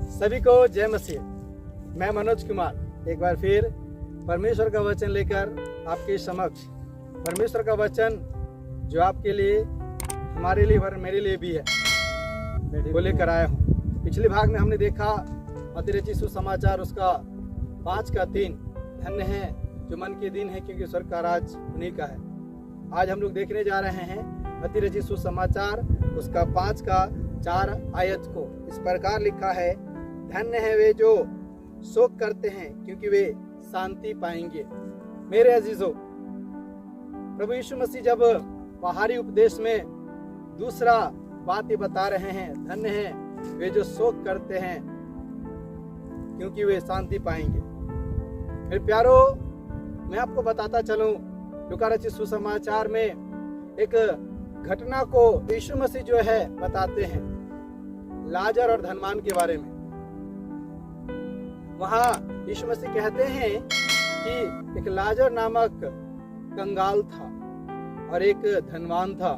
सभी को जय मसीह। मैं मनोज कुमार एक बार फिर परमेश्वर का वचन लेकर आपके समक्ष, परमेश्वर का वचन जो आपके लिए, हमारे लिए और मेरे लिए भी है, वो लेकर आया हूँ। पिछले भाग में हमने देखा मत्ती रचित सुसमाचार उसका 5:3, धन्य है जो मन के दिन है क्योंकि स्वर्ग का राज उन्हीं का है। आज हम लोग देखने जा रहे हैं मत्ती रचित सुसमाचार उसका 5:4 आयत को। इस प्रकार लिखा है, धन्य है वे जो शोक करते हैं क्योंकि वे शांति पाएंगे। मेरे अजीजों, प्रभु यीशु मसीह जब पहाड़ी उपदेश में दूसरा बात ये बता रहे हैं, धन्य है वे जो शोक करते हैं क्योंकि वे शांति पाएंगे। मेरे प्यारो, मैं आपको बताता चलूं, लूका रचित सुसमाचार में एक घटना को यीशु मसीह जो है बताते हैं, लाजर और धनवान के बारे में। वहां यीशु मसीह कहते हैं कि एक लाजर नामक कंगाल था और एक धनवान था।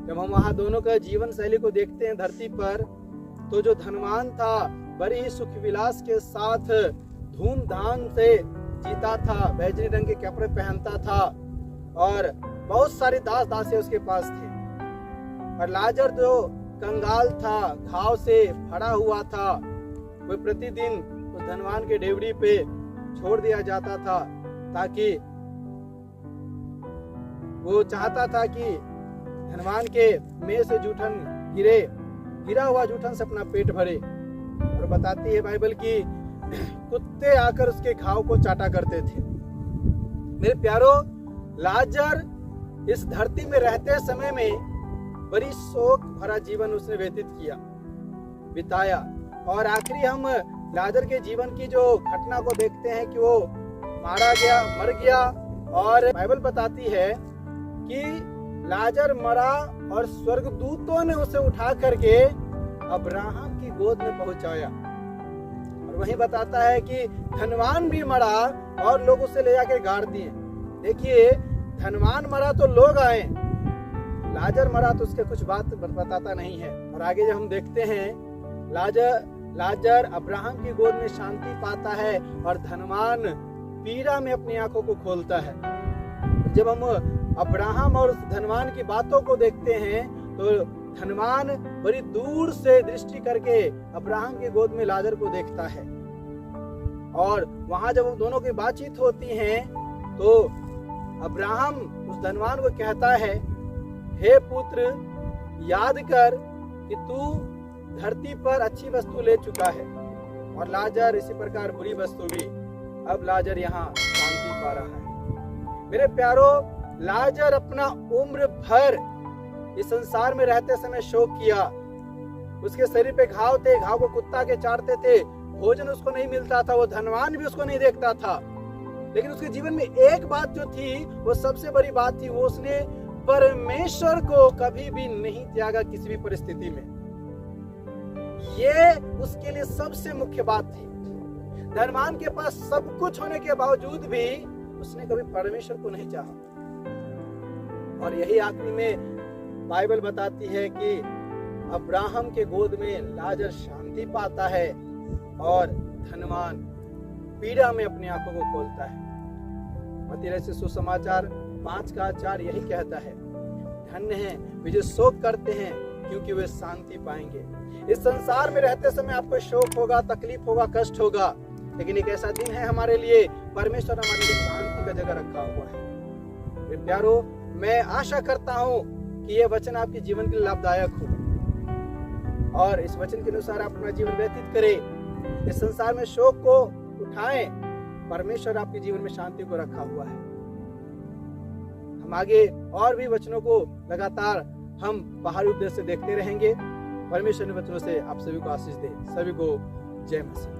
जब हम वहां दोनों का जीवन शैली को देखते हैं धरती पर, तो जो धनवान था बड़ी ही सुख विलास के साथ धूमधाम से जीता था, बैजनी रंग के कपड़े पहनता था और बहुत सारे दास दासियां उसके पास थे। और लाजर जो कंगाल था, घाव से भरा हुआ था, वो प्रतिदिन उस धनवान के डेवड़ी पे छोड़ दिया जाता था, ताकि वो चाहता था कि धनवान के मुंह से जूठन गिरा हुआ जूठन से अपना पेट भरे। और बताती है बाइबल की कुत्ते आकर उसके घाव को चाटा करते थे। मेरे प्यारो, लाजर इस धरती में रहते समय में बड़ी शोक भरा जीवन उसने व्यतीत किया, बिताया। और आखिरी हम लाजर के जीवन की जो घटना को देखते हैं कि वो मर गया। और बाइबल बताती है कि लाजर मरा और स्वर्गदूतों ने उसे उठा करके अब्राहम की गोद में पहुंचाया। और वहीं बताता है कि धनवान भी मरा और लोग उसे ले जाके गाड़ दिए। देखिए, धनवान मरा तो लोग आए, लाजर मरा तो उसके कुछ बात बताता नहीं है। और आगे जब हम देखते हैं, लाजर अब्राहम की गोद में शांति पाता है और धनवान पीड़ा में अपनी आंखों को खोलता है। जब हम अब्राहम और धनवान की बातों को देखते हैं, तो धनवान बड़ी दूर से दृष्टि करके अब्राहम की गोद में लाजर को देखता है। और वहां जब दोनों की बातचीत होती है, तो अब्राहम उस धनवान को कहता है, हे पुत्र, याद कर कि तू धरती पर अच्छी वस्तु ले चुका है और लाजर इसी प्रकार बुरी वस्तु भी। अब लाजर यहाँ शांति पा रहा है। मेरे प्यारो, लाजर अपना उम्र भर इस संसार में रहते समय शोक किया। उसके शरीर पे घाव थे, घाव को कुत्ता के चाटते थे, भोजन उसको नहीं मिलता था, वो धनवान भी उसको नहीं देखता था। लेकिन उसके जीवन में एक बात जो थी, वो सबसे बड़ी बात थी, वो उसने परमेश्वर को कभी भी नहीं त्यागा किसी भी परिस्थिति में। ये उसके लिए सबसे मुख्य बात थी। धनवान के पास सब कुछ होने के बावजूद भी उसने कभी परमेश्वर को नहीं चाहा। और यही आखिरी में बाइबल बताती है कि अब्राहम के गोद में लाजर शांति पाता है और धनवान पीड़ा में अपनी आंखों को खोलता है। मत्ती रचित सुसमाचार 5:4 यही कहता है, धन्य है वे जो शोक करते हैं क्योंकि वे शांति पाएंगे। इस संसार में रहते समय आपको शोक होगा, तकलीफ होगा, कष्ट होगा, लेकिन एक ऐसा दिन है हमारे लिए, परमेश्वर हमारे लिए शांति का जगह रखा हुआ है। मेरे प्यारो, मैं आशा करता हूँ कि ये वचन आपके जीवन के लिए लाभदायक हो और इस वचन के अनुसार आप अपना जीवन व्यतीत करें। इस संसार में शोक को उठाएं, परमेश्वर आपके जीवन में शांति को रखा हुआ है। हम आगे और भी वचनों को लगातार हम पहाड़ी उपदेश से देखते रहेंगे। परमेश्वर ने वचनों से आप सभी को आशीष दे। सभी को जय मसीह।